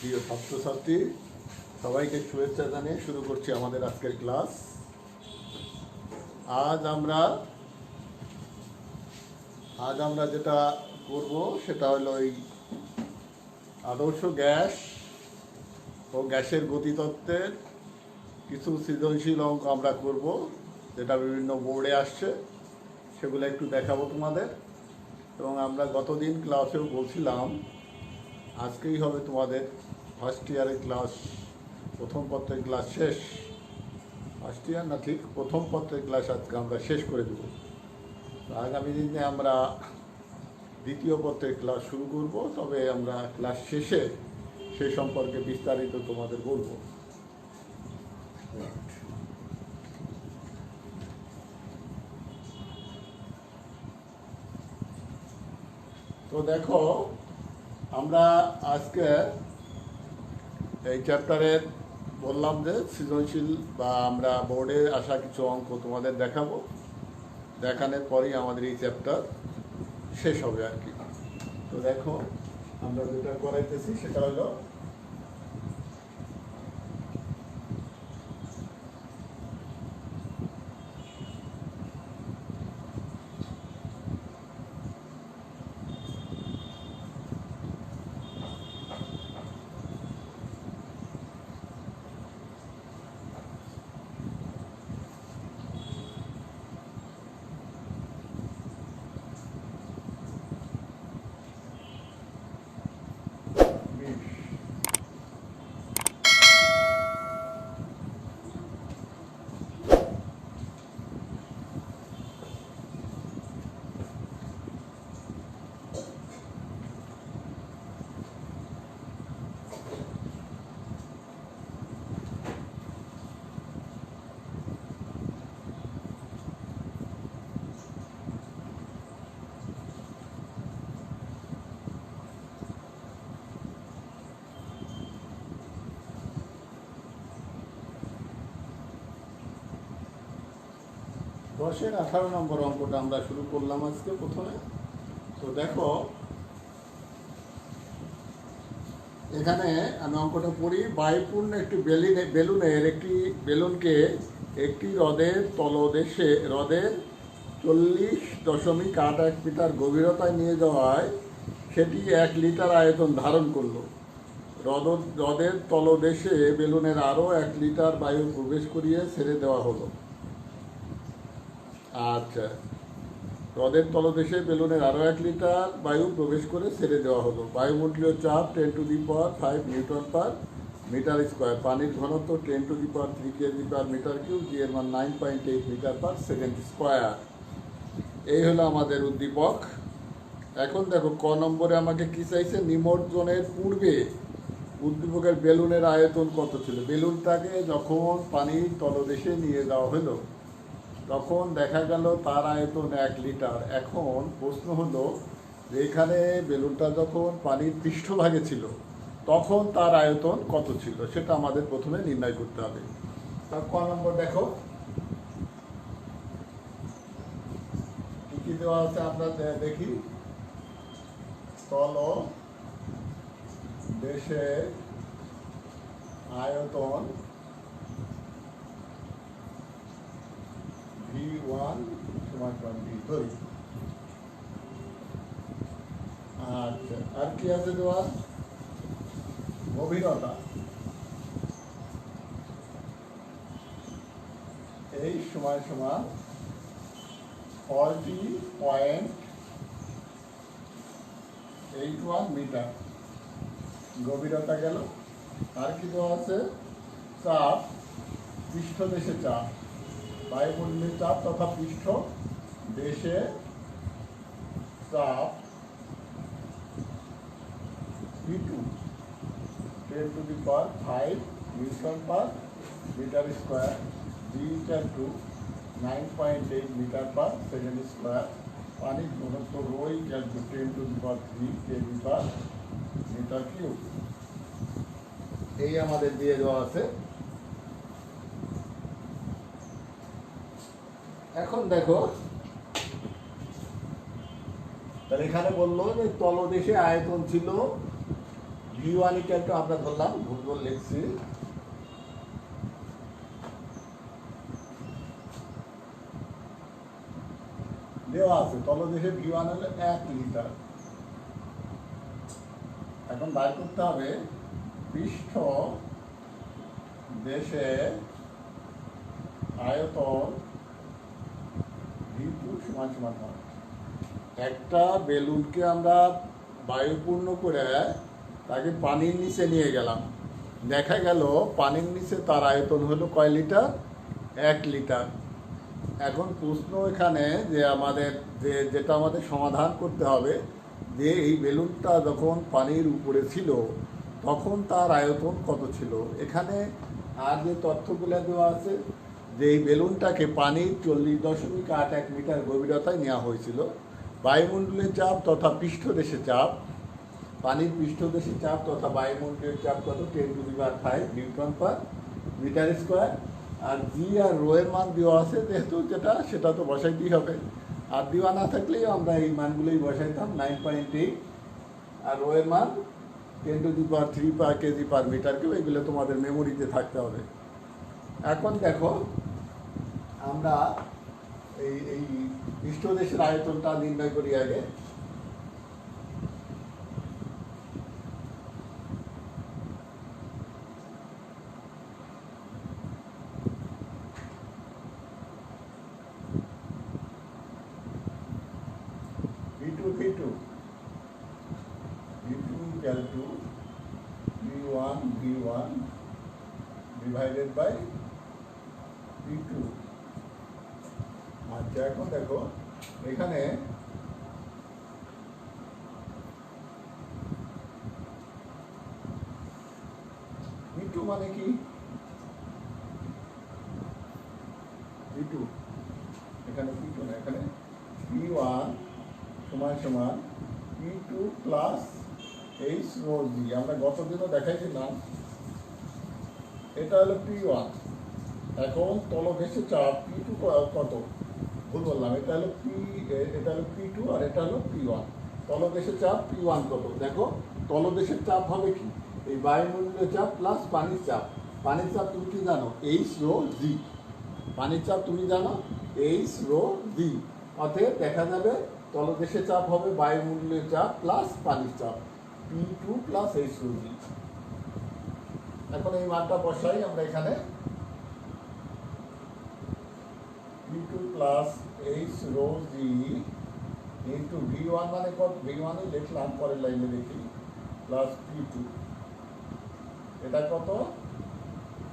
প্রিয় ছাত্রছাত্রী সবাইকে শুভেচ্ছা জানিয়ে শুরু করছি আমাদের আজকের ক্লাস। আজ আমরা যেটা করব সেটা হলো এই আদর্শ গ্যাস ও গ্যাসের গতিতত্ত্বের কিছু সৃজনশীল অঙ্ক আমরা করব, যেটা বিভিন্ন বোর্ডে আসছে, সেগুলো একটু দেখাবো তোমাদের। এবং আমরা গতদিন ক্লাসেও বলছিলাম আজকেই হবে তোমাদের ফার্স্ট ইয়ারের ক্লাস, প্রথম পত্রের ক্লাস শেষ। ফার্স্ট ইয়ার না, ঠিক প্রথম পত্রের ক্লাস আজকে আমরা শেষ করে দেব। আগামী দিনে আমরা দ্বিতীয় পত্রের ক্লাস শুরু করব, তবে আমরা ক্লাস শেষে সে সম্পর্কে বিস্তারিত তোমাদের বলবো। তো দেখো, আমরা আজকে এই চ্যাপ্টারের বললাম যে সৃজনশীল বা আমরা বোর্ডে আসা কিছু অঙ্ক তোমাদের দেখাবো, দেখানোর পরেই আমাদের এই চ্যাপ্টার শেষ হবে আর কি। তো দেখো, আমরা যেটা করাইতেছি সেটা হলো দশের 18 নম্বর অঙ্কটা আমরা শুরু করলাম আজকে প্রথমে। তো দেখো, এখানে আমি অঙ্কটা পড়ি। বায়ুপূর্ণ একটি বেলুনকে একটি হ্রদের তলদেশে 40.81 মিটার গভীরতায় নিয়ে যাওয়ায় সেটি 1 লিটার আয়তন ধারণ করল। হ্রদের তলদেশে বেলুনের আরও 1 লিটার বায়ু প্রবেশ করিয়ে ছেড়ে দেওয়া হলো। আচ্ছা, হ্রদের তলদেশে বেলুনের আরও 1 লিটার বায়ু প্রবেশ করে ছেড়ে দেওয়া হলো। বায়ুমণ্ডলীয় চাপ 10⁵ নিউটন পার মিটার স্কোয়ার। পানির ঘনত্ব 10⁵3 কেজি পার মিটার কিউব। জি এর মান 9.8 মিটার পার সেকেন্ড স্কোয়ার। এই হলো আমাদের উদ্দীপক। এখন দেখো, ক নম্বরে আমাকে কি চাইছে? নিমজ্জনের পূর্বে উদ্দীপকের বেলুনের আয়তন কত ছিল। বেলুনটাকে যখন পানির তলদেশে নিয়ে যাওয়া হলো তখন দেখা গেল তার আয়তন 1 লিটার। এখন প্রশ্ন হলো যে এখানে বেলুনটা যখন পানির পৃষ্ঠভাগে ছিল তখন তার আয়তন কত ছিল, সেটা আমাদের প্রথমে নির্ণয় করতে হবে। তার ক নম্বর দেখো কি কি দেওয়া আছে আমরা দেখি। তল দেশের আয়তন V1 = V3। আচ্ছা, আর কি আছে দেওয়া? গভীরতা এই সমান 40.81 মিটার গভীরতা গেল। আর কি দেওয়া আছে? চাপ, পৃষ্ঠদেশে চাপ, বায়ুমণ্ডলীয় চাপ তথা পৃষ্ঠ দেশে চাপ V2 10⁵ newton per metre square. G = 9.8 metre per second square. পানির ঘনত্ব ρ = 10⁵3 কেজি পার মিটার কিউব। এই আমাদের দিয়ে দেওয়া আছে। এখন দেখো, তাহলে এখানে বললো যে তলদেশে আয়তন ছিল V1 ইকুয়াল টু আমরা ধরলাম ভুল ভুল লিখছি দেওয়া আছে তলদেশে V1 হলো 1 লিটার। এখন বার করতে হবে পৃষ্ঠ দেশে আয়তন V2 সমান সমান হয়। একটা বেলুনকে আমরা বায়ুপূর্ণ করে তাকে পানির নিচে নিয়ে গেলাম, দেখা গেল পানির নিচে তার আয়তন হলো কয় লিটার? 1 লিটার। এখন প্রশ্ন এখানে যে আমাদের যেটা আমাদের সমাধান করতে হবে যে এই বেলুনটা যখন পানির উপরে ছিল তখন তার আয়তন কত ছিল। এখানে আর যে তথ্যগুলো দেওয়া আছে যে এই বেলুনটাকে পানির 40.81 মিটার গভীরতায় নেওয়া হয়েছিল। বায়ুমণ্ডলের চাপ তথা পৃষ্ঠদেশে চাপ, পানির পৃষ্ঠদেশে চাপ তথা বায়ুমণ্ডলের চাপ কত? 10⁵ নিউটন পার মিটার স্কোয়ার। আর জি আর রো এর মান দেওয়া আছে যেহেতু সেটা তো বসাইতেই হবে। আর দেওয়া না থাকলেই আমরা এই মানগুলোই বসাইতাম 9.8 আর রো এর মান 10⁻³ পার কেজি পার মিটারকেও, এগুলো তোমাদের মেমোরিতে থাকতে হবে। এখন দেখো আমরা এই পৃষ্ঠদেশের আয়তনটা নির্ণয় করি আগে। V2 equal to V1 divided by V2। আচ্ছা এখন দেখো এখানে V2 মানে কি? V2 এখানে V2 না, এখানে V1 সমান সমান P2 প্লাস H রো জি। আমরা গতদিনও দেখাইছিলাম এটা হলো P1। এখন তলদেশে চাপ P2 কত? ভুল বললাম, এটা হলো P2 আর এটা হলো P1। তলদেশে চাপ P1 কত? দেখো তলদেশের চাপ হবে কি? এই বায়ুমণ্ডলীয় চাপ প্লাস পানির চাপ। পানির চাপ তুমি কি জানো? H রো জি। পানির চাপ তুমি জানো H রো জি। অতএব দেখা যাবে তলদেশে চাপ হবে বায়ুমণ্ডলীয় চাপ প্লাস পানির চাপ P2 প্লাস H রো জি। এখন এই মানটা বসাই আমরা এখানে P2 প্লাস H রো জি ইন্টু V1 মানে কত? V1 লিখলাম, পরের লাইনে দেখি প্লাস P2। এটা কত?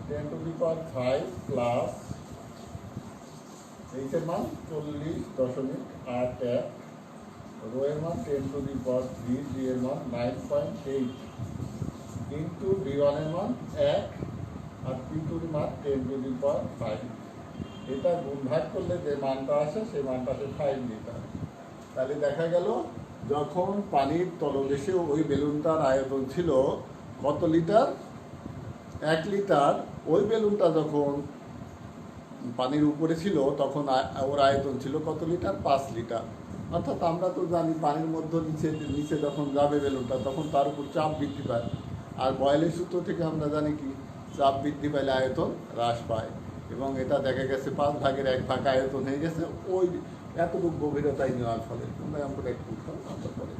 10⁵ প্লাস H এর মান 40.81, রো এর মান 10⁻³ জি এর মান 9.8 ইন্টু V1 এর মান 1 আর P2 এর মান 10⁵। এটা গুণ ভাগ করলে যে মানটা আসে সেই মানটা আসে 5 লিটার। তাহলে দেখা গেল যখন পানির তলদেশে ওই বেলুনটার আয়তন ছিল কত লিটার? 1 লিটার। ওই বেলুনটা যখন পানির উপরে ছিল তখন ওর আয়তন ছিল কত লিটার? 5 লিটার। অর্থাৎ আমরা তো জানি পানির মধ্যে নিচে যখন যাবে বেলুনটা তখন তার উপর চাপ বৃদ্ধি পায়। আর বয়েলের সূত্র থেকে আমরা জানি কি চাপ বৃদ্ধি পাইলে আয়তন হ্রাস পায়, এবং এটা দেখা গেছে 1/5 আয়তন হয়ে গেছে ওই এতটুকু গভীরতায় নেওয়ার ফলে। তোমরা আমরা একটু আমরা পরে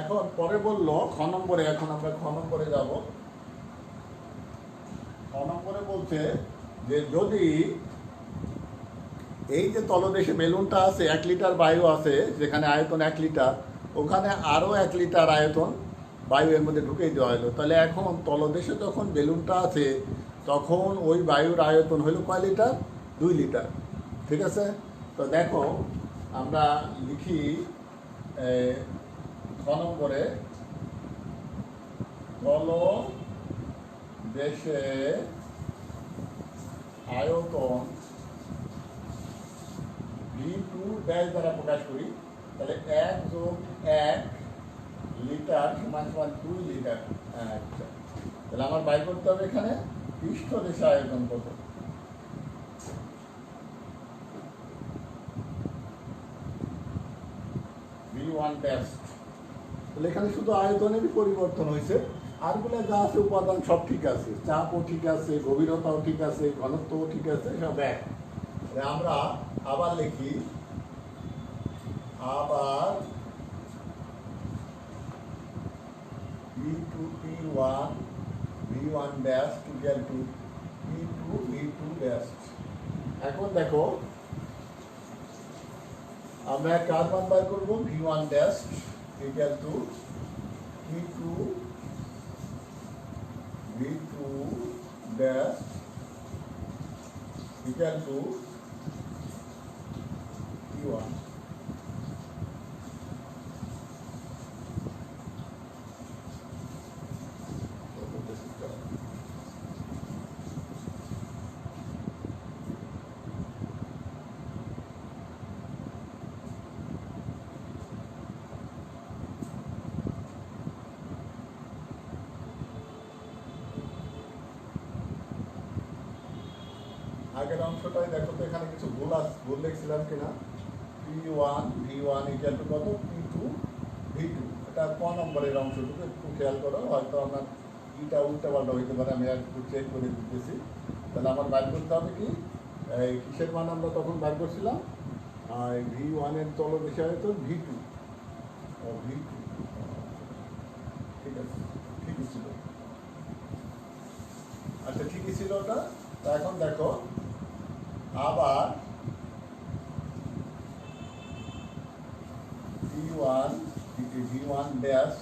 এখন পরে বললো খ নম্বরে, এখন আমরা খ নম্বরে যাব। খ নম্বরে বলছে যে যদি এই যে তলদেশে বেলুনটা আছে 1 লিটার বায়ু আছে, যেখানে আয়তন 1 লিটার, ওখানে আরও 1 লিটার আয়তন বায়ু এর মধ্যে ঢুকেই দেওয়া হলো, তাহলে এখন তলদেশে যখন বেলুনটা আছে তখন ওই বায়ুর আয়তন হলো কয় লিটার? 2 লিটার। ঠিক আছে? তো দেখো আমরা লিখি খ নম্বরে, তলদেশে আয়তন V2 ড্যাশ দ্বারা প্রকাশ করি, তাহলে 1 যোগ 1 লিটার সমান সমান 2 লিটার। আচ্ছা, তাহলে আমার বাই করতে হবে এখানে পৃষ্ঠদেশে আয়তন কত। V1 dash. তাহলে এখানে শুধু আয়তনেরই পরিবর্তন হয়েছে, আরগুলো যা আছে উপাদান সব ঠিক আছে, চাপও ঠিক আছে, গভীরতাও ঠিক আছে, ঘনত্বও ঠিক আছে, সব এক। আমরা আবার লিখি, আবার P1 V1 dash equal two P2 V2 dash. এখন দেখো আমরা কার মান বার করবো? V1 dash equal two P2 V2 dash equal two P1। আগের অংশটাই দেখো তো, এখানে কিছু ভুল লিখছিলাম কিনা। P1 V1 ইকুয়াল টু কত? P2 V2। এটা ক নম্বরের অংশটুকু একটু খেয়াল করো, হয়তো আমার ইটা উল্টা পাল্টা হইতে পারে, আমি একটু চেক করে দিতেছি। তাহলে আমার বাইর করতে হবে কি, এই কিসের মান আমরা তখন বাইর করছিলাম? V1 এর তলদেশে হয়তো V2। V2 ঠিক আছে, ঠিকই ছিল। আচ্ছা, ঠিকই ছিল ওটা। তা এখন দেখো আবার V1 dash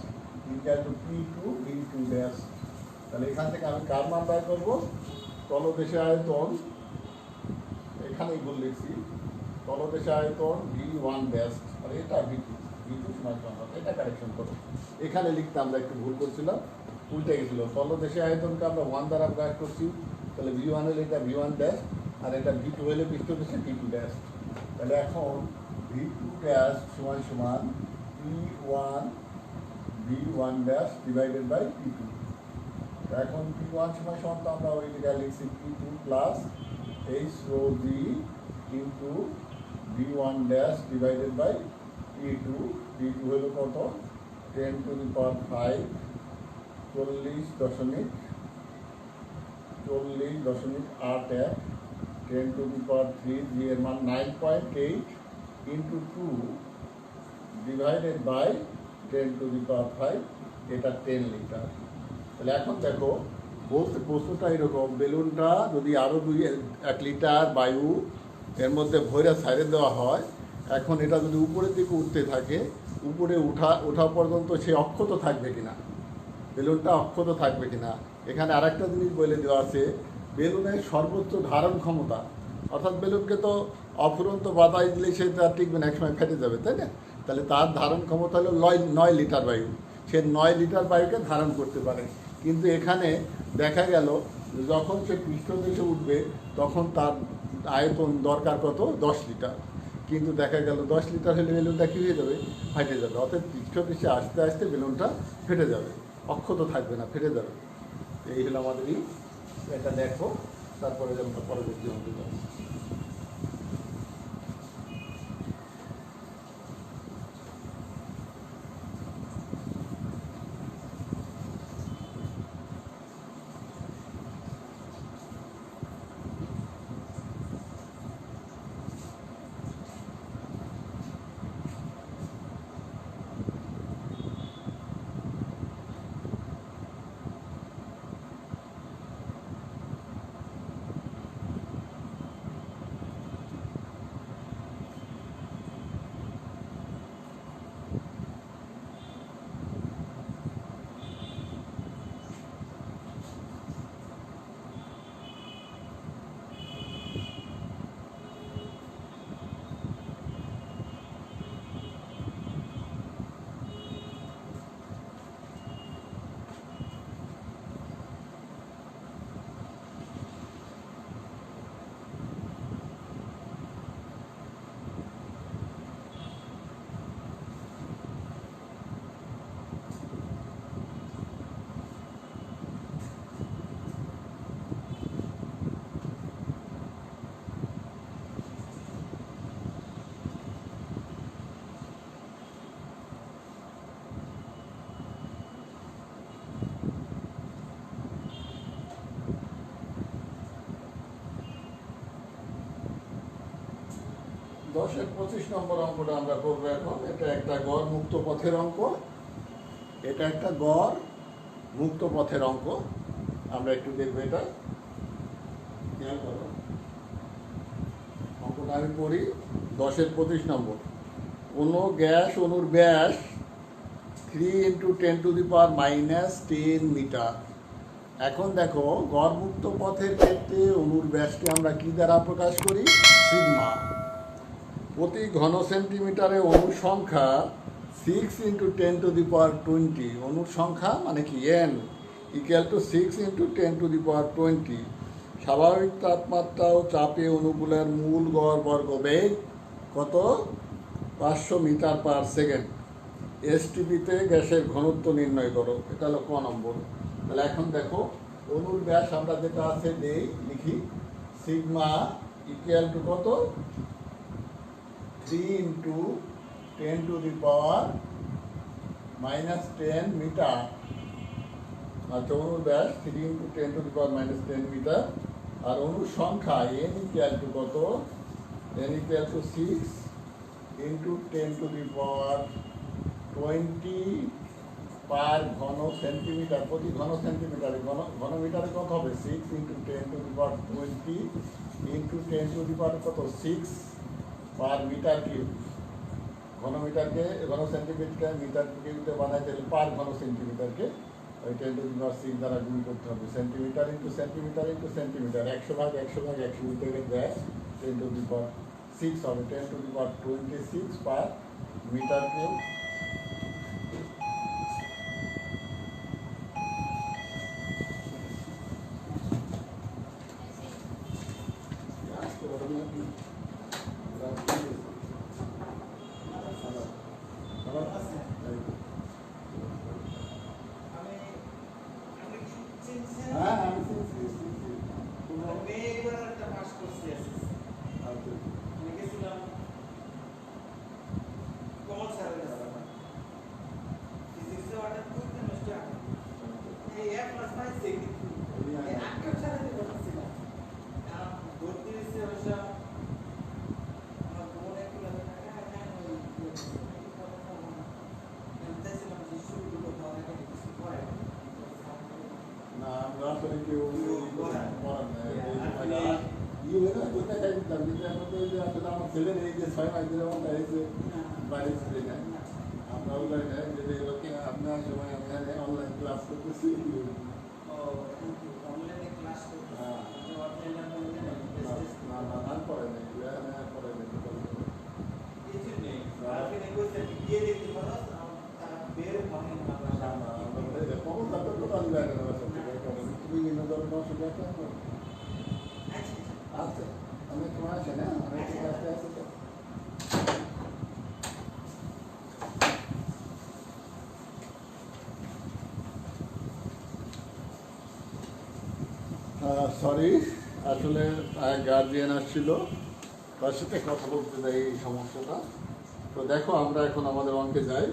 equal two P2 V2 dash. তাহলে এখান থেকে আমি কার মান বাই করবো? তলদেশে আয়তন, এখানেই ভুল লিখছি, তলদেশে আয়তন V1 ড্যাশ, আর এটা V2 সমান সমান, এটা কারেকশন করো। এখানে লিখতে আমরা একটু ভুল করছিলাম, উল্টে গেছিল। তলদেশে আয়তনকে আমরা 1 দ্বারা প্রকাশ করছি, তাহলে V1 হলে এটা V1 ড্যাশ, আর এটা V2 হলে পৃষ্ঠদেশে V2 ড্যাশ। তাহলে এখন V2 ড্যাশ সমান সমান P1 V1 dash divided by P2। এখন P1 সমান সমান তো আমরা ওই জায়গায় লিখছি P2 plus H rho G into V1 dash divided by P2। P2 হলো কত? 10 to the power 5, 40.81, 10 to the পাওয়ার 3, জি এর মান 9.8 into 2 divided by 10 to the power 5, এটা 10 লিটার। তাহলে এখন দেখো বলতে প্রশ্নটা এরকম, বেলুনটা যদি আরও 1 লিটার বায়ু এর মধ্যে ভৈরা ছাইড়ে দেওয়া হয়, এখন এটা যদি উপরের দিকে উঠতে থাকে, উপরে ওঠা পর্যন্ত সে অক্ষত থাকবে কিনা, বেলুনটা অক্ষত থাকবে কিনা। এখানে আরেকটা জিনিস বলে দেওয়া আছে, বেলুনের সর্বোচ্চ ধারণ ক্ষমতা, অর্থাৎ বেলুনকে তো অফুরন্ত বাতাস দিলে সে তার টিকবে না, একসময় ফেটে যাবে, তাই না? তাহলে তার ধারণ ক্ষমতা হলো 9 লিটার বায়ু, সে 9 লিটার বায়ুকে ধারণ করতে পারে। কিন্তু এখানে দেখা গেল যখন সে পৃষ্ঠদেশে উঠবে তখন তার আয়তন দরকার কত? 10 লিটার। কিন্তু দেখা গেল 10 লিটার হলে বেলুনটা কী হয়ে যাবে? ফেটে যাবে। অর্থাৎ পৃষ্ঠদেশে আস্তে আস্তে বেলুনটা ফেটে যাবে, অক্ষত থাকবে না, ফেটে যাবে। এই হলো আমাদের, এটা দেখো, তারপরে আমরা পরবর্তী অঙ্কে যাবো। 10-এর 25 নম্বর অঙ্কটা আমরা করবো এখন। এটা একটা গড় মুক্ত পথের অঙ্ক। এটা একটা গড় মুক্ত পথের অঙ্ক। আমরা একটু দেখবো এটা। খেয়াল করো, অঙ্কটা আমি পড়ি। 10-এর 25 নম্বর। কোনো গ্যাস অণুর ব্যাস 3 × 10⁻⁻10 মিটার। এখন দেখো, গড়মুক্ত পথের ক্ষেত্রে অণুর ব্যাসকে আমরা কি দ্বারা প্রকাশ করি? সিগমা। প্রতি ঘন সেন্টিমিটারে অণুর সংখ্যা 6 × 10⁻20। অণুর সংখ্যা মানে কি n = 6 × 10⁻20। স্বাভাবিক তাপমাত্রা ও চাপে অণুগুলোর মূল গড় বর্গবেগ কত? 500 মিটার/সেকেন্ড। এসটিপিতে গ্যাসের ঘনত্ব নির্ণয় করো। এটা হলো ক নম্বর। তাহলে এখন দেখো, অণুর ব্যাস আমরা যেটা আছে লিখি, সিগমা = কত? 3 × 10⁻⁻10 মিটার। আচ্ছা, অণুর ব্যাস 3 × 10⁻⁻10 মিটার। আর অণুর সংখ্যা n = কত? n = 6 × 10⁻20 পার ঘন সেন্টিমিটার। প্রতি ঘন সেন্টিমিটারে ঘনমিটারে কত হবে? 6 × 10⁻20 × 10⁻কত? 6 পার মিটার কিউব। ঘনমিটারকে ঘন সেন্টিমিটারকে মিটার কিউবে বানাইতে হলে পার ঘন সেন্টিমিটারকে ওই 10⁻6 দ্বারা গুণ করতে হবে। Centimetre into centimetre into centimetre, 100/100/100 মিটারের ব্যাস 10⁻6 হবে। 10⁻26 পার মিটার কিউব। হ্যাঁ, আমি না, আমরা আসলে কেউ করার নাই। আসলে আমার ছেলের এই যে 6 মাস ধরে আমরা এই যে বাড়ি ছেলে না, আমরা ওগুলো নেই যে এগুলোকে আপনার সময় আমি অনলাইন ক্লাস করতেছি। না পড়ে নেই, পড়ে নেই। বিভিন্ন ধরনের অসুবিধা আচ্ছা, অনেক সময় আছে না, অনেক ক্লাসে আছে তো। সরি, আসলে গার্জিয়ান আসছিল, তার সাথে কথা বলতে যাই এই সমস্যাটা। তো দেখো, আমরা এখন আমাদের অঙ্কে যাই।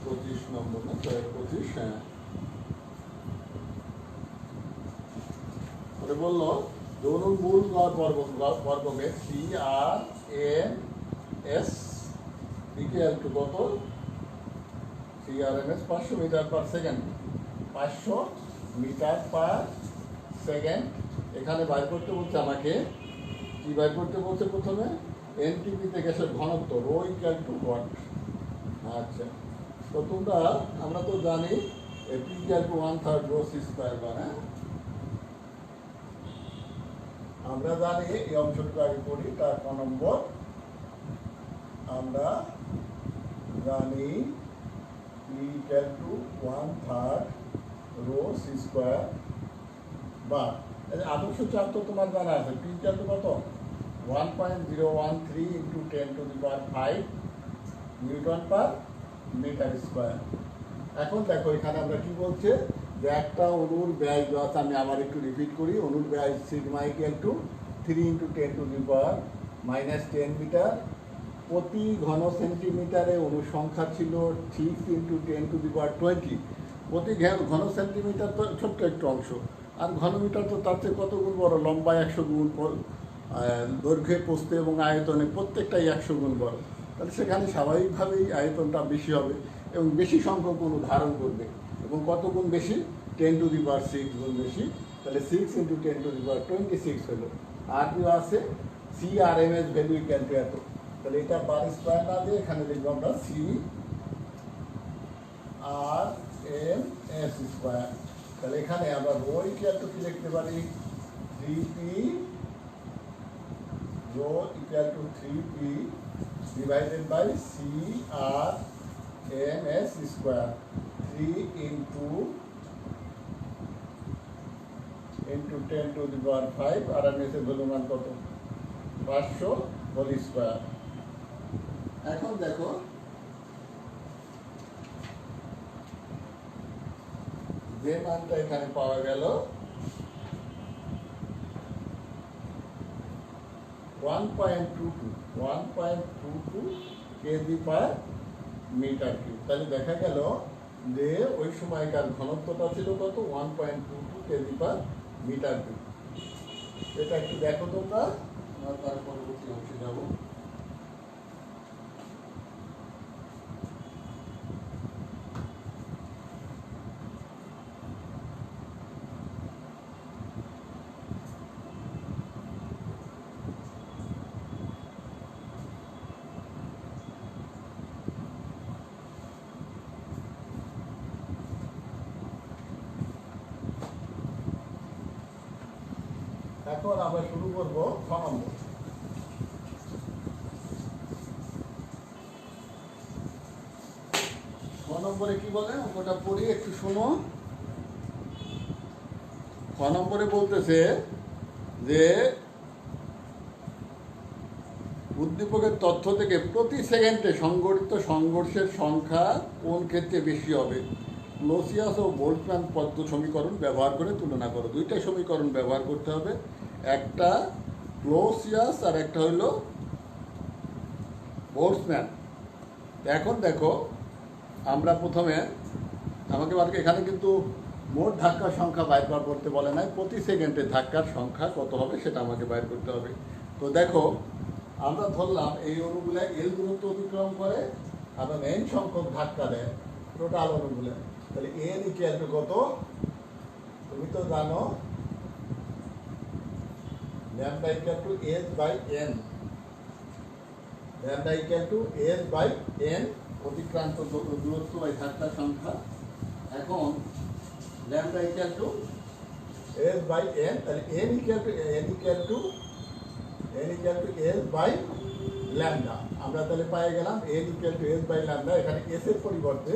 25 নম্বর না, 25। হ্যাঁ, বললো অণুর মূল গড় বর্গবেগ CRMS = কত? CRMS 500 metre per second. 500 মিটার/সেকেন্ড। এখানে বাইর করতে বলছে আমাকে, কি বাইর করতে বলছে? প্রথমে এনটিপিতে গ্যাসের ঘনত্ব ρ = what। আচ্ছা, তো আমরা তো জানি P = 1/3 ρc²। হ্যাঁ, আমরা জানি এই অংশটুকু আগে পড়ি। তার ক নম্বর, আমরা জানি P = 1/3 ρc²। বা আদর্শ চাপ তো তোমার জানা আছে। P = কত? 1.013 × 10⁵ নিউটন/মিটার²। এখন দেখো, এখানে আমরা কি বলছে যে একটা অণুর ব্যাস আছে। আমি আবার একটু রিপিট করি। অণুর ব্যাস সিগমা = 3 × 10⁻⁻10 মিটার। প্রতি ঘন সেন্টিমিটারে অণুর সংখ্যা ছিল 6 × 10⁻20। প্রতি ঘন সেন্টিমিটার তো ছোট্ট একটু অংশ, আর ঘনমিটার তো তার চেয়ে কত গুণ বড়, লম্বায় 100 গুণ, দৈর্ঘ্যে প্রস্থে এবং আয়তনে প্রত্যেকটাই 100 গুণ বড়, তাহলে সেখানে স্বাভাবিকভাবেই আয়তনটা বেশি হবে এবং বেশি সংখ্যক গুণ ধারণ করবে। এবং কত গুণ বেশি? 10⁶ গুণ বেশি। তাহলে 6 × 10⁻26 হলো। আর কি আছে? CRMS ভ্যালু ইকুয়াল টু এত। তাহলে এটা বার স্কোয়ার না দিয়ে এখানে লিখবো আমরা CRMS স্কোয়ার। তাহলে এখানে আমরা রো ইকুয়াল টু কি লিখতে পারি? 3p rho equal to 3p divided by CRMS square, 3 into 10⁵ RMS এর ভ্যালু মান কত? 500 হোল স্কয়ার। এখন দেখো যে মানটা এখানে পাওয়া গেল 1.22 kg/m³। তাহলে দেখা গেল যে ওই সময়কার ঘনত্বটা ছিল কত? 1.22 kg/m³। এটা একটু দেখো তোমরা, আমরা তার পরবর্তী অংশে যাবো। এখন আমরা শুরু করব 6 নম্বর। 6 নম্বরে কি বলে? ওটা পড়ি, একটু শোনো। 6 নম্বরে বলতেছে যে উদ্দীপকের তথ্য থেকে প্রতি সেকেন্ডে সংঘটিত সংঘর্ষের সংখ্যা কোন ক্ষেত্রে বেশি হবে? ক্লোসিয়াস ও বোল্টম্যান পদ্ধ সমীকরণ ব্যবহার করে তুলনা করো। দুইটা সমীকরণ ব্যবহার করতে হবে, একটা ক্লোসিয়াস আর একটা হইল বোল্টম্যান। এখন দেখো আমরা প্রথমে আমাকে এখানে কিন্তু মোট ধাক্কার সংখ্যা বাইর করতে বলে নাই, প্রতি সেকেন্ডে ধাক্কার সংখ্যা কত হবে সেটা আমাকে বাইর করতে হবে। তো দেখো আমরা ধরলাম এই অণুগুলো এল দূরত্ব অতিক্রম করে, আবার এন সংখ্যক ধাক্কা দেয় টোটাল অণুগুলো। তাহলে এন ইকুয়াল টু কত? তুমি তো জানো lambda equal to S by N. Lambda equal to S by N, অতিক্রান্ত দূরত্ব বাই ধাক্কার সংখ্যা। এখন lambda equal to S by N, তাহলে N equal to S by lambda. আমরা তাহলে পাই গেলাম N equal to S by lambda. এখানে এস এর পরিবর্তে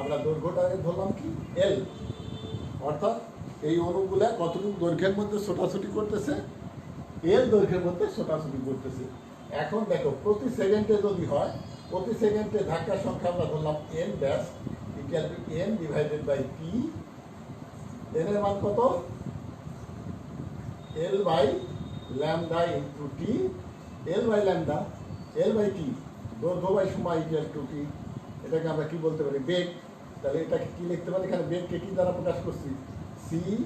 আমরা দৈর্ঘ্যটাকে ধরলাম কি? এল। অর্থাৎ এই অণুগুলা কতটুকু দৈর্ঘ্যের মধ্যে ছোটাছুটি করতেছে? এল দৈর্ঘ্যের মধ্যে ছোটাছুটি করতেছে। এখন দেখো প্রতি সেকেন্ডে যদি হয়, প্রতি সেকেন্ডে ধাক্কার সংখ্যা আমরা ধরলাম N dash equal to N divided by P. N এর মান কত? L by lambda into T. L by lambda, L by T, দৈর্ঘ্য বাই সময় ইকুয়াল টু টি। এটাকে আমরা কি বলতে পারি? বেগ। তাহলে এটাকে কি লিখতে পারি? এখানে বেগকে কি দ্বারা প্রকাশ করছি? CRMS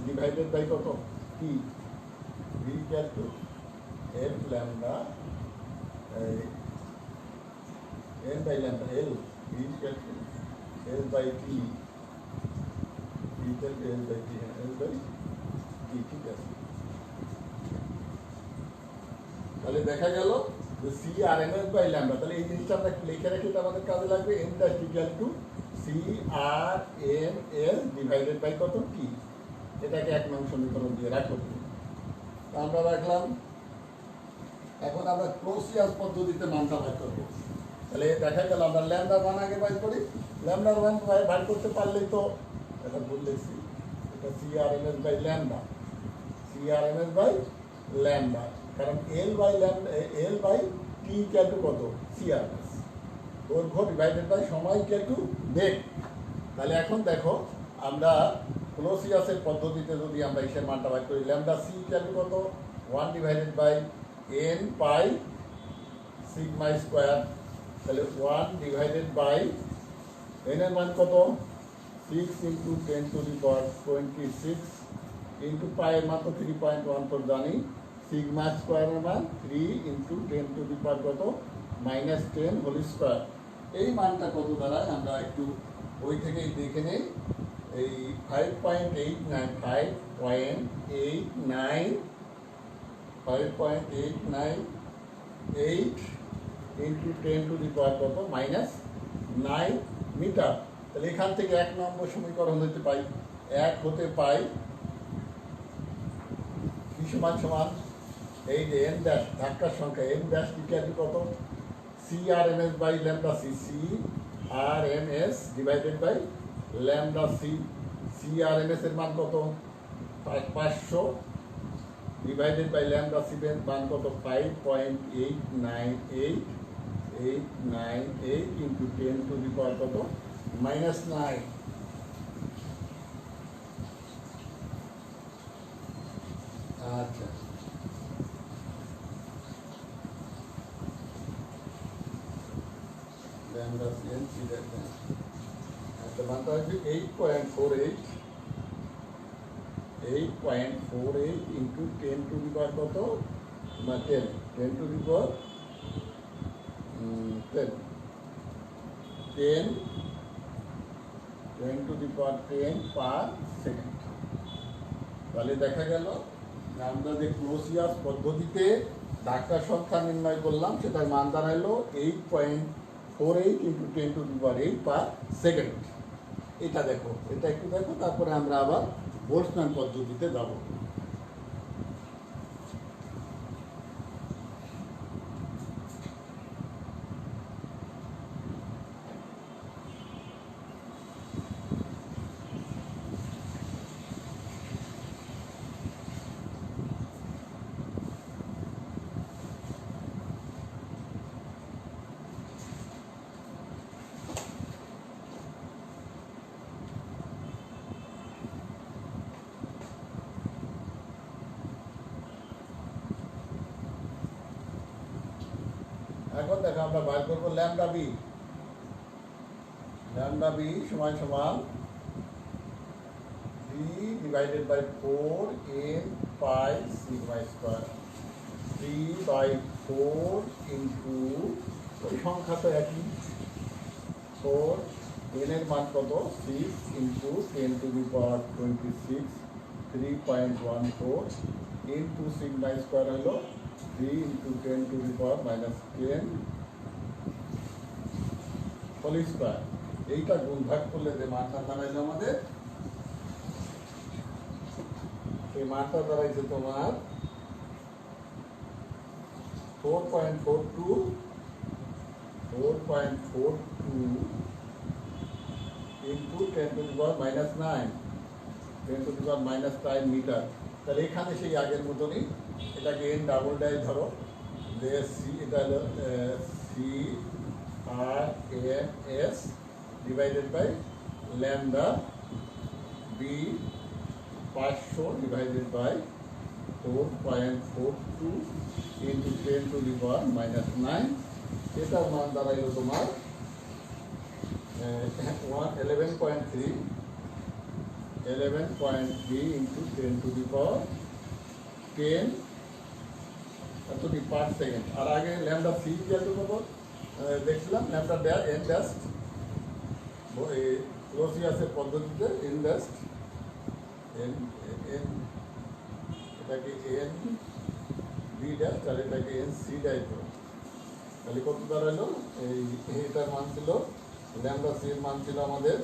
ডিভাইডেড বাই কত? T. V equal to L lambda N by lambda L. V equal to L by T. V equal to L by T. হ্যাঁ, এল বাই টি। ঠিক আছে। তাহলে দেখা গেল যে CRMS বাই ল্যামডা। তাহলে এই জিনিসটা আমরা লিখে রাখি, এটা আমাদের কাজে লাগবে। N dash equal to CRMS divided by কত? টি। এটাকে 1 নং সমীকরণ দিয়ে রাখো। আমরা রাখলাম। এখন আমরা ক্লোসিয়াস পদ্ধতিতে মানটা বাইর করবো। তাহলে দেখা গেল আমরা ল্যামডার মান আগে বাইর করি। ল্যামডার মান বাইর করতে পারলেই তো, এটা ভুল লিখছি, এটা CRMS by lambda. CRMS by lambda, কারণ L by T equal to কত? CRMS। দৈর্ঘ্য ডিভাইডেড বাই সময় ইকুয়াল টু বেগ। তাহলে এখন দেখো আমরা ক্লোসিয়াসের পদ্ধতিতে যদি আমরা এসের মানটা বাইর করি, ল্যামডা সি ইকুয়াল টু কত? 1 divided by N pi sigma square. তাহলে 1 ডিভাইডেড বাই এন এর মান কত? 6 × 10⁻26 ইন্টু পায়ের মাত্র 3.14 জানি, সিগমা স্কোয়ারের মান 3 ইন্টু 10 টু দি পাওয়ার কত -10 হোল স্কোয়ার। এই মানটা কত দাঁড়ায় আমরা একটু ওই থেকেই দেখে নেই। এই 5.89 ইন্টু 10 টু দি পাওয়ার কত -9 মিটার। তাহলে এখান থেকে 1 নম্বর সমীকরণ হতে পাই, কি সমান সমান এই যে এন ড্যাশ ধাক্কার সংখ্যা, এন ড্যাশ ইকুয়াল টু কত CRMS by lambda C, CRMS divided by lambda C. CRMS এর মান কত 500 ডিভাইডেড বাই ল্যামডা সি এর মান কত 5.898 ইন্টু 10 টু দি পাওয়ার কত -9। আচ্ছা, ল্যামডা সি এন সি দেখেন, আচ্ছা মানটা হচ্ছে 8.48 ইন্টু 10 টু দি পাওয়ার কত না 10 to the power 10 to the power 10 per second. তাহলে দেখা গেল আমরা যে ক্লোসিয়াস পদ্ধতিতে ধাক্কার সংখ্যা নির্ণয় করলাম সেটার মান দাঁড়াইলো 8.48 into 10 to the power 8 per second. এটা দেখো, এটা একটু দেখো, তারপরে আমরা আবার বোল্টজম্যান পদ্ধতিতে যাব। এখন দেখো আমরা বার করবো ল্যামডা বি। ল্যামডা বি সমান সমান b divided by 4 n pi sigma square, 3/4 into ওই সংখ্যা তো একই 4, n এর মান কত 6 into 10 to the power 26 3.14 into sigma square হলো 3 into 10 to the power -10 whole square. এইটা গুণ ভাগ করলে যে মানটা দাঁড়াইলো আমাদের, এই মানটা দাঁড়াইছে তোমার 4.42 into 10 to the power -9 10 to the power -9 metre. তাহলে এখানে সেই আগের মতনই এটাকে n ডাবল ডাই ধরো, যে সি এটা হলো CRMS ডিভাইডেড বাই ল্যামডা বি 500 divided by 4.42 into 10 to the power -9। এটার মান দাঁড়াইল তোমার 11.3 ইন্টু 10 টু দি পাওয়ার 10 এতটি পার সেকেন্ড। আর আগে ল্যামডা সি ইকুয়াল টু কত দেখছিলাম, ল্যামডা এন ড্যাশ ক্লোসিয়াসের পদ্ধতিতে এন ড্যাশ এন এটাকে এন বি ড্যাশ, তাহলে এটাকে এন সি ড্যাশ করো। তাহলে কত দাঁড়ালো, এটার মান ছিল ল্যামডা সি এর মান ছিল আমাদের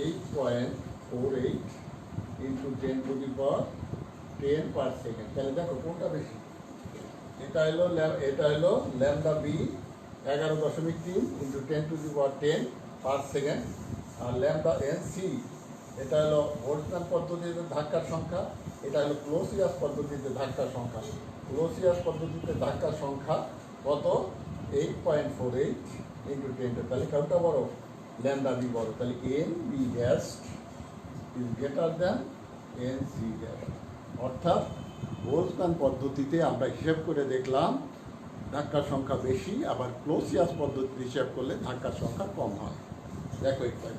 8.48 into 10 to the power 10 per second. তাহলে দেখো কোনটা বেশি, এটা হলো lambda B 11.3 into 10 to the power 10 per second. আর ল্যামডা এন সি এটা হলো বোল্টজম্যান পদ্ধতিতে ধাক্কার সংখ্যা, এটা হলো ক্লোসিয়াস পদ্ধতিতে ধাক্কার সংখ্যা। ক্লোসিয়াস পদ্ধতিতে ধাক্কার সংখ্যা কত 8.48 ইন্টু 10, তাহলে কোনটা বড়, ল্যামডা বি বড়। তাহলে N B dash is greater than N C dash. অর্থাৎ বোল্টজম্যান পদ্ধতিতে আমরা হিসেব করে দেখলাম ধাক্কার সংখ্যা বেশি, আবার ক্লোসিয়াস পদ্ধতিতে হিসেব করলে ধাক্কার সংখ্যা কম হয়। দেখো একবার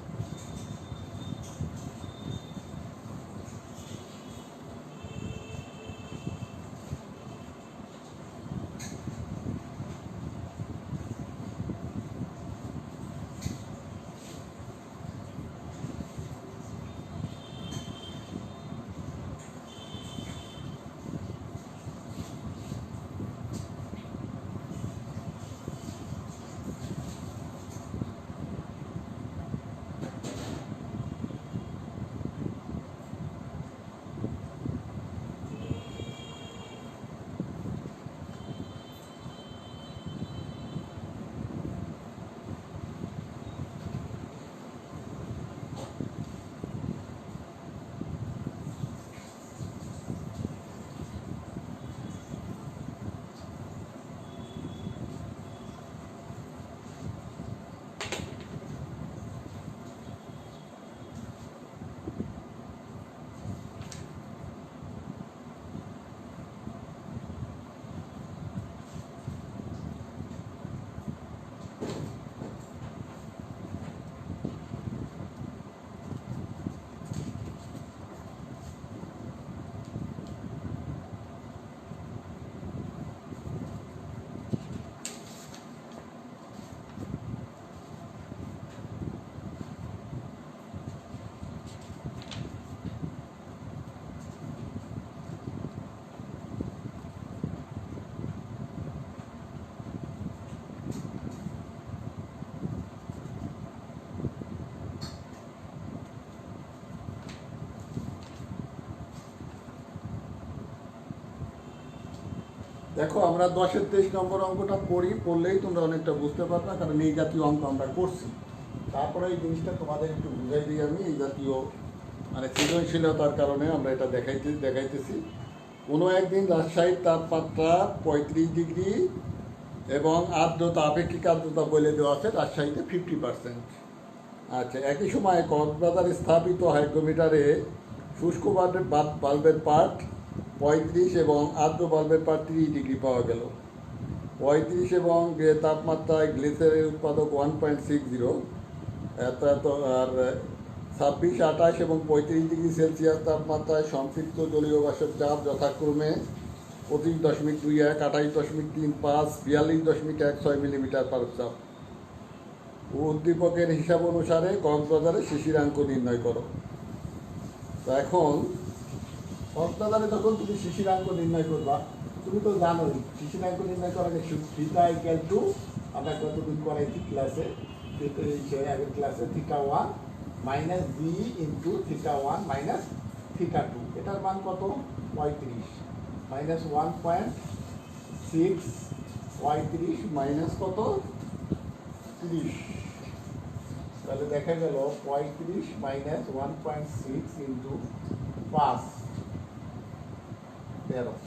দেখো আমরা 10-এর 23 নম্বর অঙ্কটা পড়লেই তোমরা অনেকটা বুঝতে পারবে, কারণ এই জাতীয় অঙ্ক আমরা করছি। তারপরে এই জিনিসটা তোমাদের একটু বুঝাই দিই আমি। এই জাতীয় মানে সৃজনশীলতার কারণে আমরা এটা দেখাইতেছি। কোনো একদিন রাজশাহীর তাপমাত্রা 35 ডিগ্রি এবং আর্দ্রতা, আপেক্ষিক আর্দ্রতা বলে দেওয়া আছে রাজশাহীতে 50%। আচ্ছা, একই সময়ে কক্সবাজারে স্থাপিত হাইগ্রোমিটারে শুষ্ক বাল্বের পার্ট 35 এবং আর্দ্র বাল্বের পার্ট 30 ডিগ্রি পাওয়া গেল। 35 এবং তাপমাত্রায় গ্লেসিয়ারের উৎপাদক 1.60 এত আর 26, 28 এবং 35 ডিগ্রি সেলসিয়াস তাপমাত্রায় সম্পৃক্ত জলীয় বাষ্পের চাপ যথাক্রমে 25.21, 28.35, 42.16 মিলিমিটার পার চাপ। উদ্দীপকের হিসাব অনুসারে কক্সবাজারে শিশিরাঙ্ক নির্ণয় করো। তো এখন কক্সবাজারে যখন তুমি শিশিরাঙ্ক নির্ণয় করবা, তুমি তো জানোই শিশিরাঙ্ক নির্ণয় করার থিটা ইকুয়াল টু, আমরা কতদিন করাইছি ক্লাসে, আগের ক্লাসে θ1 মাইনাস বি ইন্টু θ1 মাইনাস θ2। এটার মান কত? 35 মাইনাস 1.6, 35 মাইনাস কত? 30। তাহলে দেখা গেল 35 মাইনাস 1.6 ইন্টু 5, 13,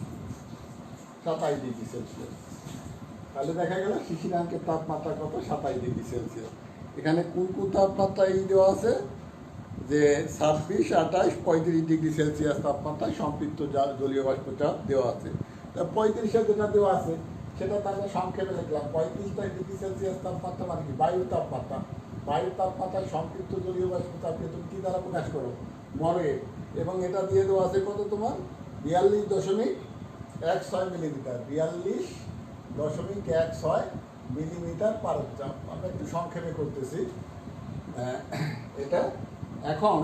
27 ডিগ্রি সেলসিয়াস। তাহলে দেখা গেল শিশিরাঙ্কের তাপমাত্রা কত? 27 ডিগ্রি সেলসিয়াস। এখানে কোন কোন তাপমাত্রা এই দেওয়া আছে? যে 26, 28, 35 ডিগ্রি সেলসিয়াস তাপমাত্রায় সম্পৃক্ত জলীয় বাষ্প চাপ দেওয়া আছে। তা 35-এ যেটা দেওয়া আছে সেটা তাহলে সংক্ষেপে লিখলাম। 35 ডিগ্রি সেলসিয়াস তাপমাত্রা মানে কি? বায়ুর তাপমাত্রা। বায়ুর তাপমাত্রায় সম্পৃক্ত জলীয় বাষ্প চাপকে তুমি কী দ্বারা প্রকাশ করো? মরে। এবং এটা দিয়ে দেওয়া আছে কত তোমার? 42.16 মিলিমিটার। 42.16 মিলিমিটার পার চাপ। আমরা একটু সংক্ষেপে করতেছি এটা। এখন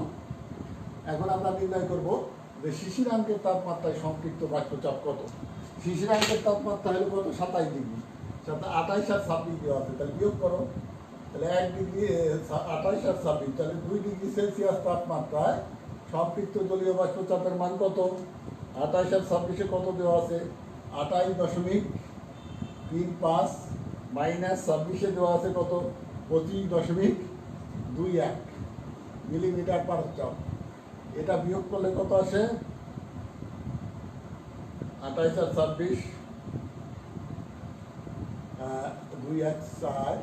আমরা নির্ণয় করব যে শিশিরাঙ্কের তাপমাত্রায় সম্পৃক্ত বাষ্পচাপ কত। শিশিরাঙ্কের তাপমাত্রা হলো কত? 27 ডিগ্রি। 28 আর 26 দেওয়া আছে, তাহলে বিয়োগ করো। তাহলে 1 ডিগ্রি 28 আর 26, তাহলে 2 ডিগ্রি সেলসিয়াস তাপমাত্রায় সম্পৃক্ত জলীয় বাষ্পচাপের মান কত? 28 আর 26-এ কত দেওয়া আছে? 28.35 মাইনাস 26-এ দেওয়া আছে কত? 25.21 মিলিমিটার পার চাপ। এটা বিয়োগ করলে কত আসে? 28 আর 26, 2 1 4,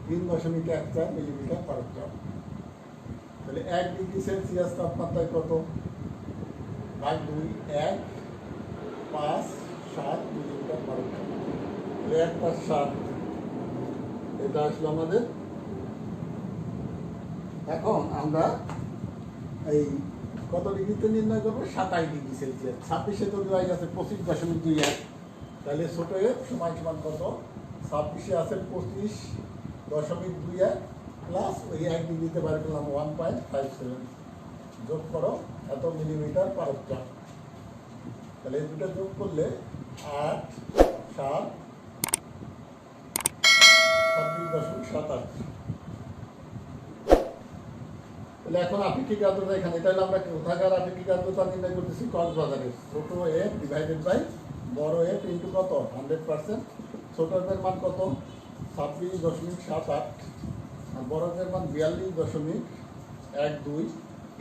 3.14 মিলিমিটার পার চাপ। তাহলে 1 ডিগ্রি সেলসিয়াস তাপমাত্রায় কত? ভাগ 2, 1, 5, 7 মিলিমিটার পার চাপ। 1 5 7, এটা আসলো আমাদের। এখন আমরা এই কত ডিগ্রিতে নির্ণয় করবো? 27 ডিগ্রি সেলসিয়াস। 26-এ তো দেওয়া গেছে 25.21, তাহলে ছোট এফ সমান সমান কত? 26-এ আছে 25.21 প্লাস ওই 1 ডিগ্রিতে বার করলাম 1.57, যোগ করো এত মিলিমিটার পার চাপ। তাহলে এই দুটো যোগ করলে 8, 7, 26.27। তাহলে এখন আপেক্ষিক আর্দ্রতা এখানে, এটা হলো আমরা কোথাকার আপেক্ষিক আর্দ্রতা নির্ণয় করতেছি? কক্সবাজারে। ছোট এফ ডিভাইডেড বাই বড় এফ ইন্টু কত? 100%। ছোট এফের মান কত? 26.78 আর বড় এফের মান 42.12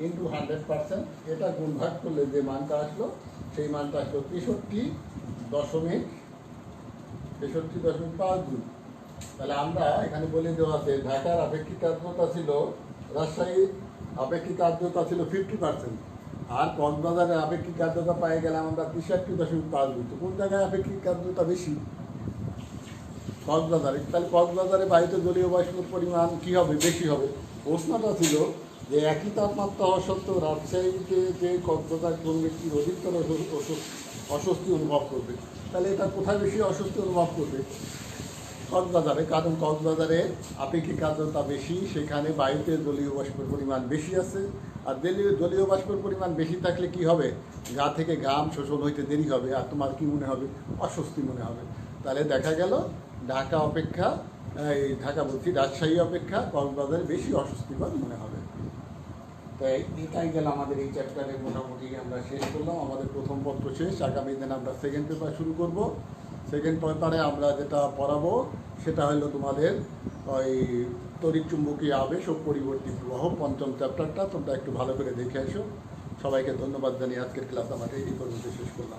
ইন্টু 100%। এটা গুণ ভাগ করলে যে মানটা আসলো সেই মানটা আসলো 63.52। তাহলে আমরা এখানে বলে দেওয়া আছে ঢাকার আপেক্ষিক আর্দ্রতা ছিল, রাজশাহীর আপেক্ষিক আর্দ্রতা ছিল 50%, আর কক্সবাজারের আপেক্ষিক আর্দ্রতা পাই গেলাম আমরা 63.52। তো কোন জায়গায় আপেক্ষিক আর্দ্রতা বেশি? কক্সবাজারে। তাহলে কক্সবাজারে বায়ুতে জলীয় বাষ্পের পরিমাণ কী হবে? বেশি হবে। প্রশ্নটা ছিল যে একই তাপমাত্রা হওয়া সত্ত্বেও রাজশাহীতে যে কক্সবাজার কোন ব্যক্তির অধিকতর অস্বস্তি অনুভব করবে। তাহলে এটা কোথায় বেশি অস্বস্তি অনুভব করবে? কক্সবাজারে, কারণ কক্সবাজারে আপেক্ষিক আর্দ্রতা বেশি, সেখানে বায়ুতে জলীয় বাষ্পের পরিমাণ বেশি আছে। আর জলীয় বাষ্পের পরিমাণ বেশি থাকলে কি হবে? গা থেকে ঘাম শোষণ হইতে দেরি হবে, আর তোমার কি মনে হবে? অস্বস্তি মনে হবে। তাহলে দেখা গেল ঢাকা অপেক্ষা, ঢাকা বলছি, রাজশাহী অপেক্ষা কক্সবাজারে বেশি অস্বস্তিকর মনে হবে। তাই এটাই গেল আমাদের এই চ্যাপ্টারে, মোটামুটি আমরা শেষ করলাম। আমাদের প্রথম পত্র শেষ। আগামী দিনে আমরা সেকেন্ড পেপার শুরু করব। সেকেন্ড পেপারে আমরা যেটা পড়াবো সেটা হলো তোমাদের ওই তড়িৎ চুম্বকীয় আবেশ ও পরিবর্তী প্রবাহ, পঞ্চম চ্যাপ্টারটা। তোমরা একটু ভালো করে দেখে এসো। সবাইকে ধন্যবাদ জানিয়ে আজকের ক্লাস আমাকে এই পর্যন্ত শেষ করলাম।